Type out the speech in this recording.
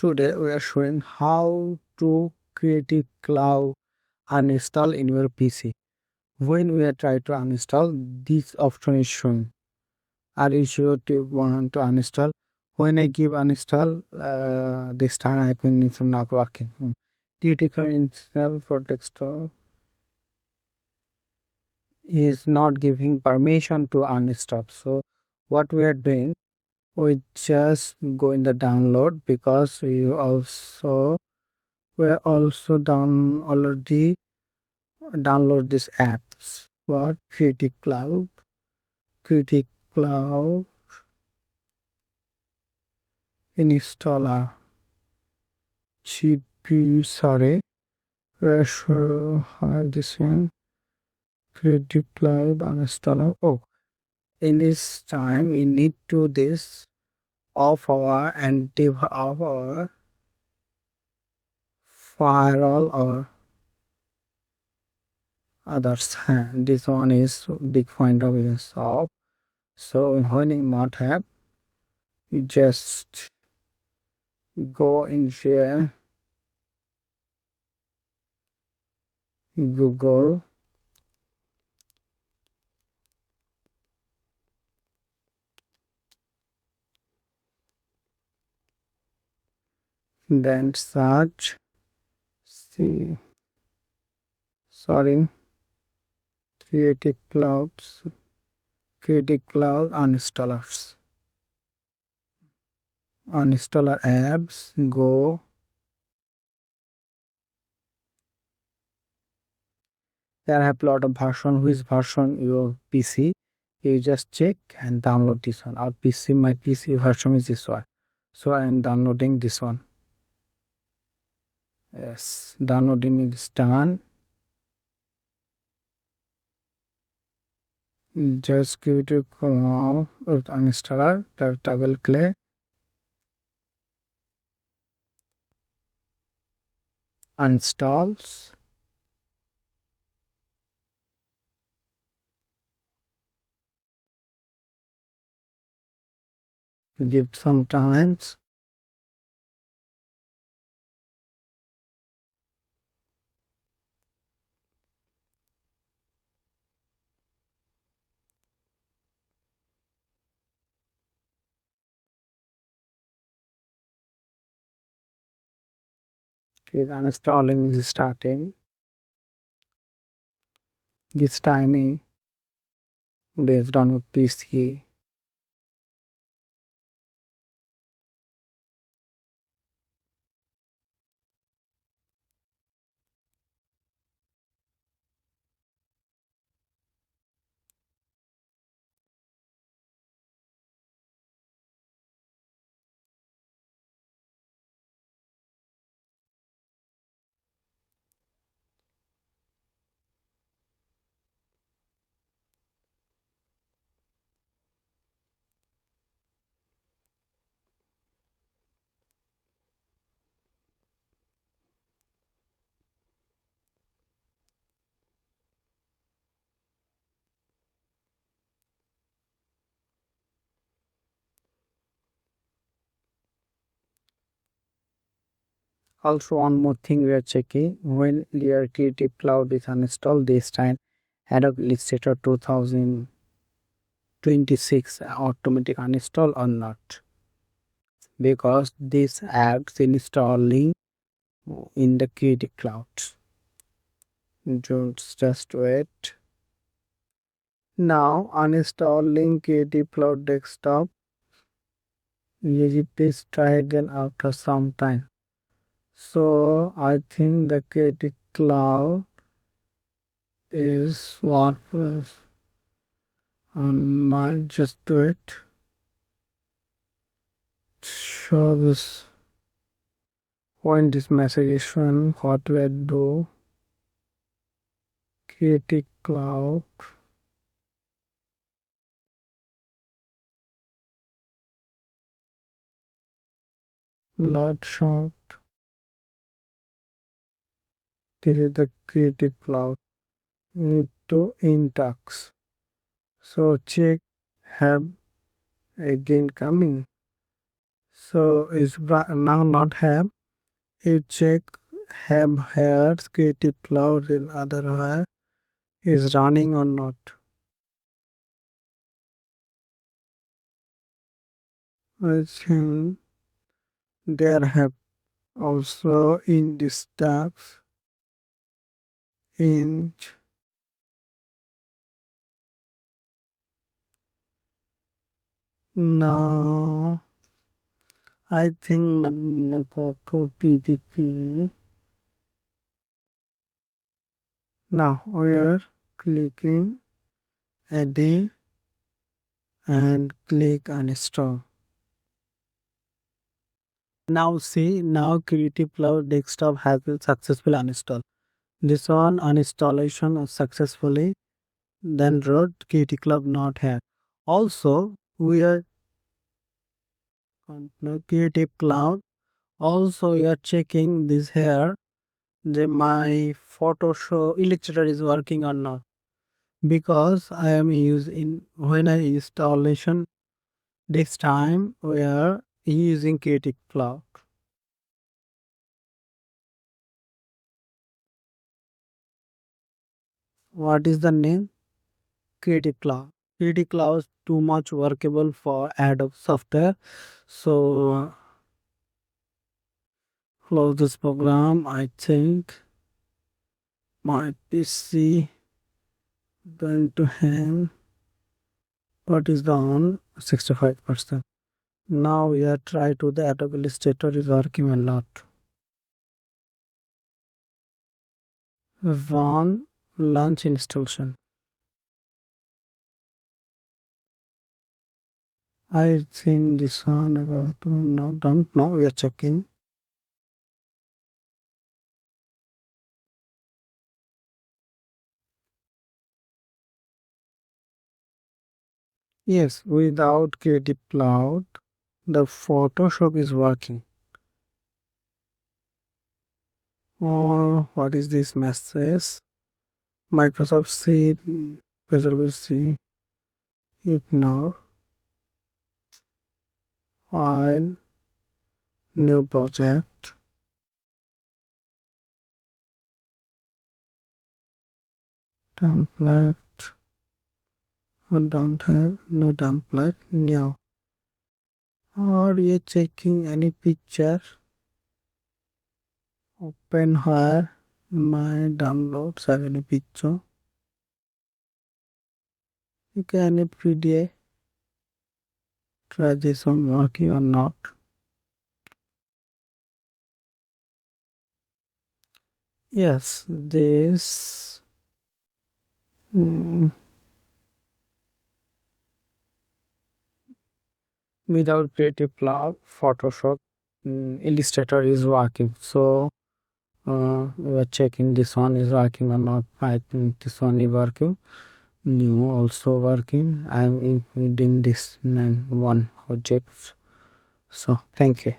Today we are showing how to Creative Cloud uninstall in your PC. When we are trying to uninstall, this option is shown. Are you sure to want to uninstall? When I give uninstall, this time icon is not working. Critical install for desktop is not giving permission to uninstall. So what we are doing, we just go in the download because we also already download these apps. What Creative Cloud installer, GPU, sorry, where should have this one? Creative Cloud installer. Oh, in this time we need to this off our of our firewall or others. This one is big point of is off. So when you not have, you just go in here, Google, then search, see, sorry, Creative Clouds, Creative Cloud uninstallers, uninstaller apps, go. There have lot of version, which version your PC, you just check and download this one. Our PC, my PC version is this one. So I am downloading this one. Yes, downloading is done. Just give it a call uninstaller, double click, installs. Give some times. Okay, uninstalling is starting. This timing based on your PC. Also, one more thing we are checking when your Creative Cloud is uninstalled this time, Adobe Illustrator 2026 automatic uninstall or not, because this apps installing in the Creative Cloud. Just wait. Now uninstalling Creative Cloud desktop. Please try again after some time. So I think the Creative Cloud is what was might just do it. Show this when this message is shown, what we do. Creative Cloud. Lot shot. This is the Creative Cloud. Need to intax. So check have again coming. So is now not have. You check have here Creative Cloud in otherwise is running or not. I think there have also in this tab in now I think photo PDP. Now we are clicking edit and click uninstall. Now see now Creative Cloud desktop has been successfully uninstalled. This one uninstallation was successfully then wrote Creative Cloud not here. Also we are on the Creative Cloud. Also we are checking this here the my Photoshop Illustrator is working or not because I am using when I installation this time we are using Creative Cloud. What is the name? Creative Cloud. Creative Cloud is too much workable for Adobe software. So close this program. I think my PC going to hang. What is the on 65%. Now we are try to the Adobe Illustrator is working or not. Run launch installation. I think this one about to no don't know. We are checking. Yes, without Creative Cloud, the Photoshop is working. Or what is this message? Microsoft Sheet, Visual C, ignore, file, new project, template, I don't have no template, new. Are you checking any picture? Open here, my downloads have any picture. You can any PDF, try this one working or not. Yes, this. mm, Without Creative Cloud, Photoshop Illustrator is working. So we are checking this one is working or not. I think this one is working. New also working. I am including this one object. So thank you.